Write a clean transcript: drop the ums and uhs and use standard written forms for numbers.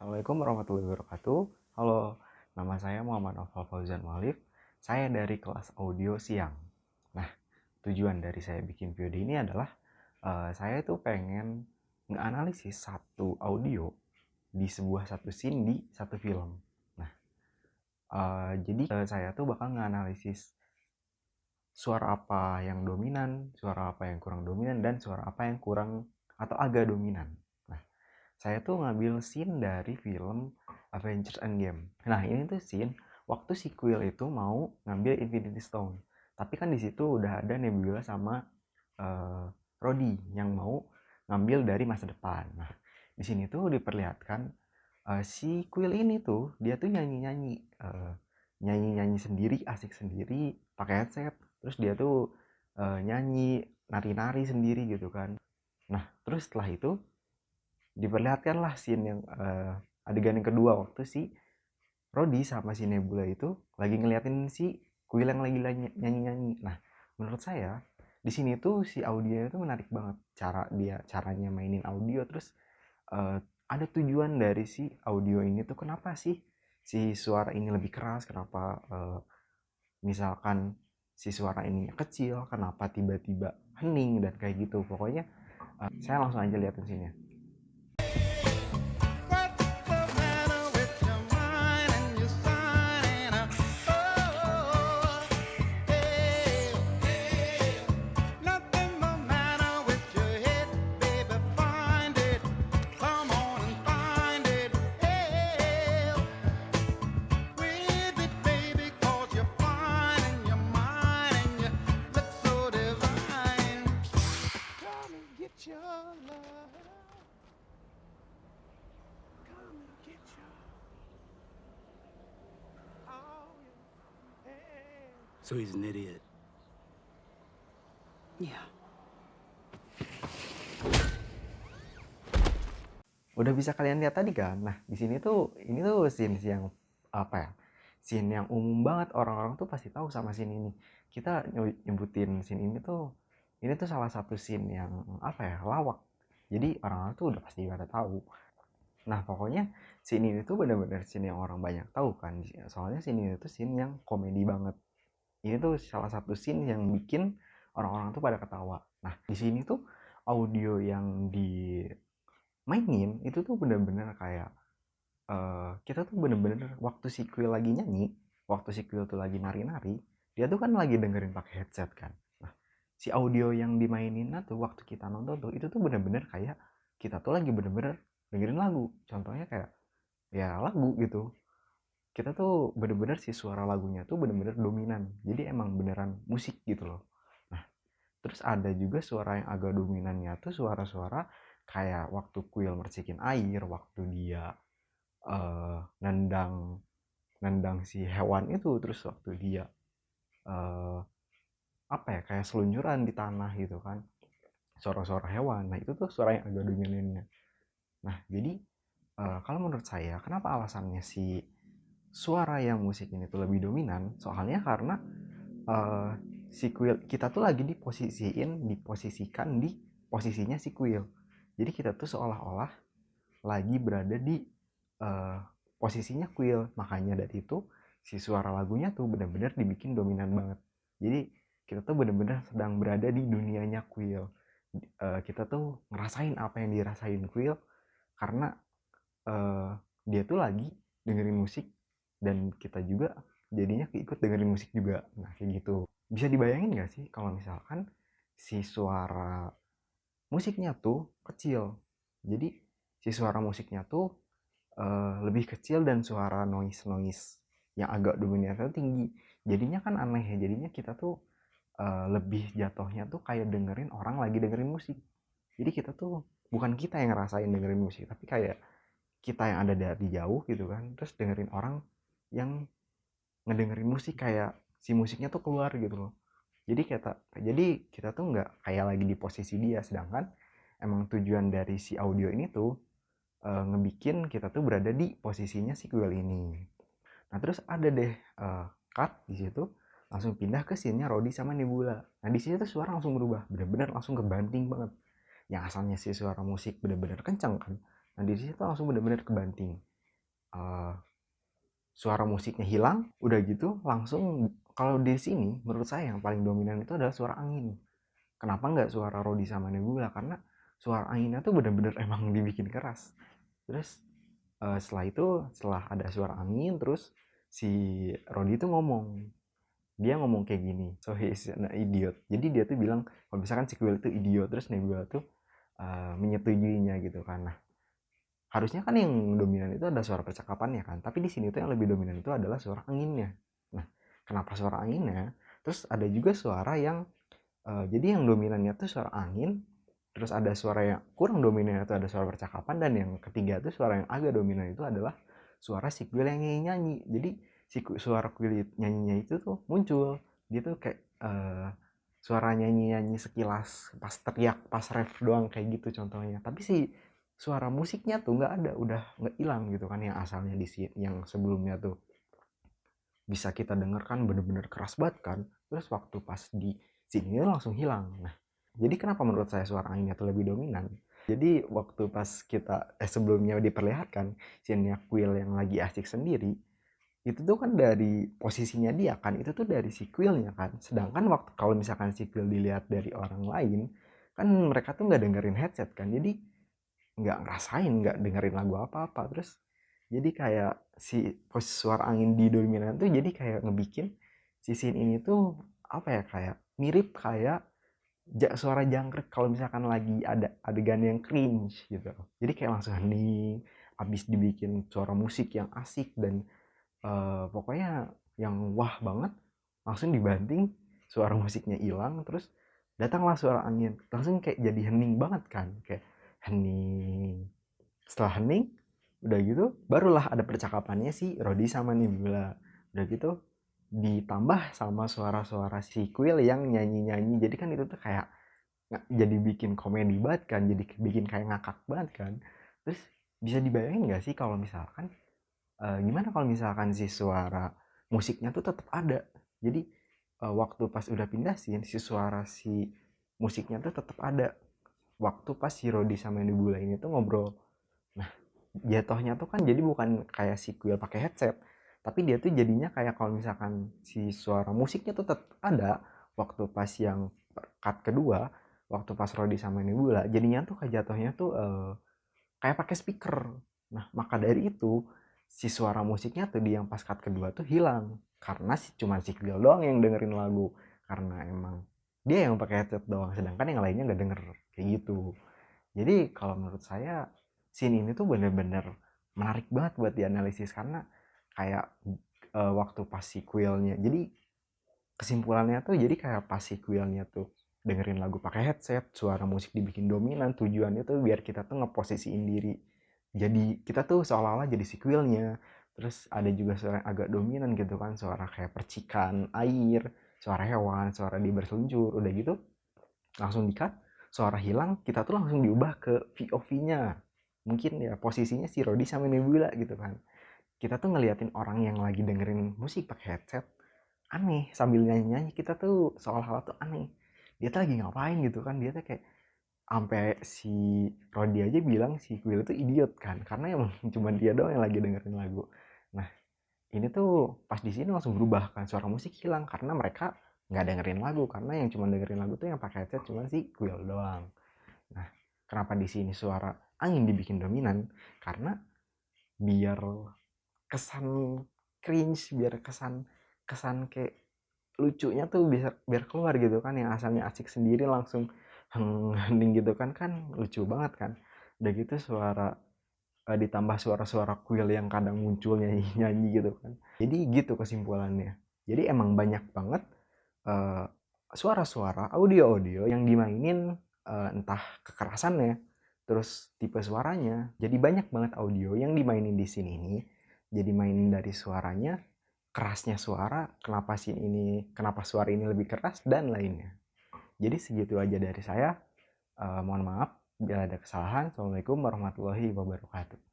Assalamualaikum warahmatullahi wabarakatuh. Halo, nama saya Muhammad Noval Fauzan Walif. Saya dari kelas audio siang. Nah, tujuan dari saya bikin video ini adalah saya itu pengen ngeanalisis satu audio di sebuah satu scene di satu film. Nah, jadi saya tuh bakal ngeanalisis suara apa yang dominan, suara apa yang kurang dominan, dan suara apa yang kurang atau agak dominan. Nah, saya tuh ngambil scene dari film Avengers Endgame. Nah, ini tuh scene waktu si Quill itu mau ngambil Infinity Stone. Tapi kan di situ udah ada Nebula sama uh, Rhodey yang mau ngambil dari masa depan. Nah, di sini tuh diperlihatkan si Quill ini tuh dia tuh nyanyi-nyanyi nyanyi-nyanyi sendiri, asik sendiri, pakai headset. Terus dia tuh nyanyi, nari-nari sendiri gitu kan. Nah, terus setelah itu diperlihatkanlah scene yang adegan yang kedua waktu si Rhodey sama si Nebula itu lagi ngeliatin si Quill yang lagi nyanyi-nyanyi. Nah, menurut saya di sini tuh si audio itu menarik banget, caranya mainin audio. Terus uh, ada tujuan dari si audio ini tuh, kenapa sih si suara ini lebih keras, kenapa misalkan si suara ini kecil, kenapa tiba-tiba hening dan kayak gitu. Pokoknya saya langsung aja liatin sini. So he's an idiot. Yeah. Udah bisa kalian lihat tadi kan? Nah, di sini tuh ini tuh scene yang apa ya? Scene yang umum banget, orang-orang tuh pasti tahu sama scene ini. Kita nyebutin scene ini tuh salah satu scene yang apa ya? Lawak. Jadi orang-orang tuh udah pasti pada tahu. Nah, pokoknya scene ini tuh benar-benar scene yang orang banyak tahu kan. Soalnya scene ini tuh scene yang komedi banget. Ini tuh salah satu scene yang bikin orang-orang tuh pada ketawa. Nah, di sini tuh audio yang dimainin itu tuh bener-bener kayak kita tuh bener-bener waktu si Quill lagi nyanyi, waktu si Quill tuh lagi nari-nari, dia tuh kan lagi dengerin pakai headset kan. Nah, si audio yang dimainin tuh waktu kita nonton tuh itu tuh bener-bener kayak kita tuh lagi bener-bener dengerin lagu. Contohnya kayak ya lagu gitu, kita tuh bener-bener si suara lagunya tuh bener-bener dominan, jadi emang beneran musik gitu loh. Nah, terus ada juga suara yang agak dominannya tuh suara-suara kayak waktu Quill mercikin air, waktu dia nendang nendang si hewan itu, terus waktu dia uh, apa ya, kayak selunjuran di tanah gitu kan, suara-suara hewan. Nah, itu tuh suara yang agak dominannya. Nah, jadi kalau menurut saya kenapa alasannya si suara yang musik ini tuh lebih dominan, soalnya karena uh, si Quill kita tuh lagi diposisikan di posisinya si Quill. Jadi kita tuh seolah-olah lagi berada di uh, posisinya Quill. Makanya dari itu si suara lagunya tuh benar-benar dibikin dominan banget. Jadi kita tuh benar-benar sedang berada di dunianya Quill. Kita tuh ngerasain apa yang dirasain Quill karena uh, dia tuh lagi dengerin musik, dan kita juga jadinya ikut dengerin musik juga. Nah, kayak gitu. Bisa dibayangin gak sih kalau misalkan si suara musiknya tuh kecil. Jadi si suara musiknya tuh lebih kecil dan suara noise yang agak dominannya tinggi. Jadinya kan aneh ya. Jadinya kita tuh lebih jatuhnya tuh kayak dengerin orang lagi dengerin musik. Jadi kita tuh bukan kita yang ngerasain dengerin musik, tapi kayak kita yang ada dari jauh gitu kan, terus dengerin orang yang ngedengerin musik, kayak si musiknya tuh keluar gitu loh. Jadi kita tuh nggak kayak lagi di posisi dia, sedangkan emang tujuan dari si audio ini tuh ngebikin kita tuh berada di posisinya si Quill ini. Nah, terus ada deh cut di situ, langsung pindah ke scene-nya Rhodey sama Nebula. Nah, di sini tuh suara langsung berubah, bener-bener langsung kebanting banget. Yang asalnya si suara musik bener-bener kencang kan, nah di situ langsung bener-bener kebanting. uh, suara musiknya hilang, udah gitu langsung. Kalau di sini menurut saya yang paling dominan itu adalah suara angin. Kenapa nggak suara Rodi sama Nebula? Karena suara anginnya tuh bener-bener emang dibikin keras. Terus setelah ada suara angin, terus si Rodi tuh ngomong kayak gini, so he is an idiot. Jadi dia tuh bilang kalau misalkan si Quill itu idiot, terus Nebula tuh menyetujuinya gitu kan. Nah, harusnya kan yang dominan itu ada suara percakapannya kan, tapi di sini tuh yang lebih dominan itu adalah suara anginnya. Nah, kenapa suara anginnya? Terus ada juga suara yang jadi yang dominannya tuh suara angin, terus ada suara yang kurang dominan itu ada suara percakapan, dan yang ketiga tuh suara yang agak dominan itu adalah suara si Quill yang nyanyi. Jadi suara Quill nyanyinya itu tuh muncul, dia tuh kayak suara nyanyi sekilas pas teriak, pas ref doang kayak gitu contohnya. Tapi si suara musiknya tuh nggak ada, udah nggak hilang gitu kan, yang asalnya di yang sebelumnya tuh bisa kita denger kan bener-bener keras banget kan, terus waktu pas di sini langsung hilang. Nah, jadi kenapa menurut saya suara anginnya tuh lebih dominan? Jadi waktu pas kita sebelumnya diperlihatkan scene-nya Quill yang lagi asik sendiri, itu tuh kan dari posisinya dia kan, itu tuh dari si Quillnya kan. Sedangkan waktu kalau misalkan si Quill dilihat dari orang lain, kan mereka tuh nggak dengerin headset kan, jadi nggak ngerasain, nggak dengerin lagu apa-apa. Terus jadi kayak si posisi suara angin di dominan tuh jadi kayak ngebikin si scene ini tuh apa ya, kayak mirip kayak suara jangkrik kalau misalkan lagi ada adegan yang cringe gitu. Jadi kayak langsung hening, abis dibikin suara musik yang asik dan pokoknya yang wah banget, langsung dibanting suara musiknya hilang, terus datanglah suara angin, langsung kayak jadi hening banget kan, kayak hening. Setelah hening, udah gitu barulah ada percakapannya si Rodi sama Nebula. Udah gitu ditambah sama suara-suara si Quill yang nyanyi-nyanyi, jadi kan itu tuh kayak jadi bikin komedi banget kan, jadi bikin kayak ngakak banget kan. Terus bisa dibayangin gak sih kalau misalkan gimana kalau misalkan si suara musiknya tuh tetap ada. Jadi waktu pas udah pindah scene, si suara si musiknya tuh tetap ada waktu pas si Rodi sama Nebula ini tuh ngobrol. Nah, jatuhnya tuh kan jadi bukan kayak si Quill pakai headset, tapi dia tuh jadinya kayak kalau misalkan si suara musiknya tuh tetap ada waktu pas yang cut kedua, waktu pas Rodi sama Nebula, jadinya tuh kayak jatuhnya tuh kayak pakai speaker. Nah, maka dari itu si suara musiknya tuh di yang pas cut kedua tuh hilang, karena cuma si Quill doang yang dengerin lagu, karena emang dia yang pakai headset doang, sedangkan yang lainnya nggak denger kayak gitu. Jadi kalau menurut saya scene ini tuh bener-bener menarik banget buat dianalisis, karena kayak waktu pas si Quillnya, jadi kesimpulannya tuh jadi kayak pas si Quillnya tuh dengerin lagu pakai headset, suara musik dibikin dominan, tujuannya tuh biar kita tuh ngeposisiin diri, jadi kita tuh seolah-olah jadi si Quillnya. Terus ada juga suara yang agak dominan gitu kan, suara kayak percikan air, suara hewan, suara dia berseluncur. Udah gitu langsung di-cut, suara hilang, kita tuh langsung diubah ke POV-nya. Mungkin ya posisinya si Rodi sama Nebula gitu kan. Kita tuh ngeliatin orang yang lagi dengerin musik pakai headset, aneh, sambil nyanyi-nyanyi, kita tuh seolah-olah tuh aneh. Dia tuh lagi ngapain gitu kan, dia tuh kayak sampai si Rodi aja bilang si Quill tuh idiot kan, karena emang cuma dia doang yang lagi dengerin lagu. Nah, ini tuh pas di sini langsung berubah kan, suara musik hilang karena mereka nggak dengerin lagu, karena yang cuma dengerin lagu tuh yang pakai headset cuma si Quill doang. Nah, kenapa di sini suara angin dibikin dominan? Karena biar kesan cringe, biar kesan kesan kayak lucunya tuh bisa biar keluar gitu kan, yang asalnya asik sendiri langsung hening gitu kan, kan lucu banget kan. Udah gitu suara ditambah suara-suara Quill yang kadang muncul nyanyi-nyanyi gitu kan. Jadi gitu kesimpulannya. Jadi emang banyak banget eh, suara-suara audio-audio yang dimainin, entah kekerasannya, terus tipe suaranya. Jadi banyak banget audio yang dimainin di sini ini. Jadi mainin dari suaranya, kerasnya suara, kenapa suara ini lebih keras dan lainnya. Jadi segitu aja dari saya. Mohon maaf bila ada kesalahan. Assalamualaikum warahmatullahi wabarakatuh.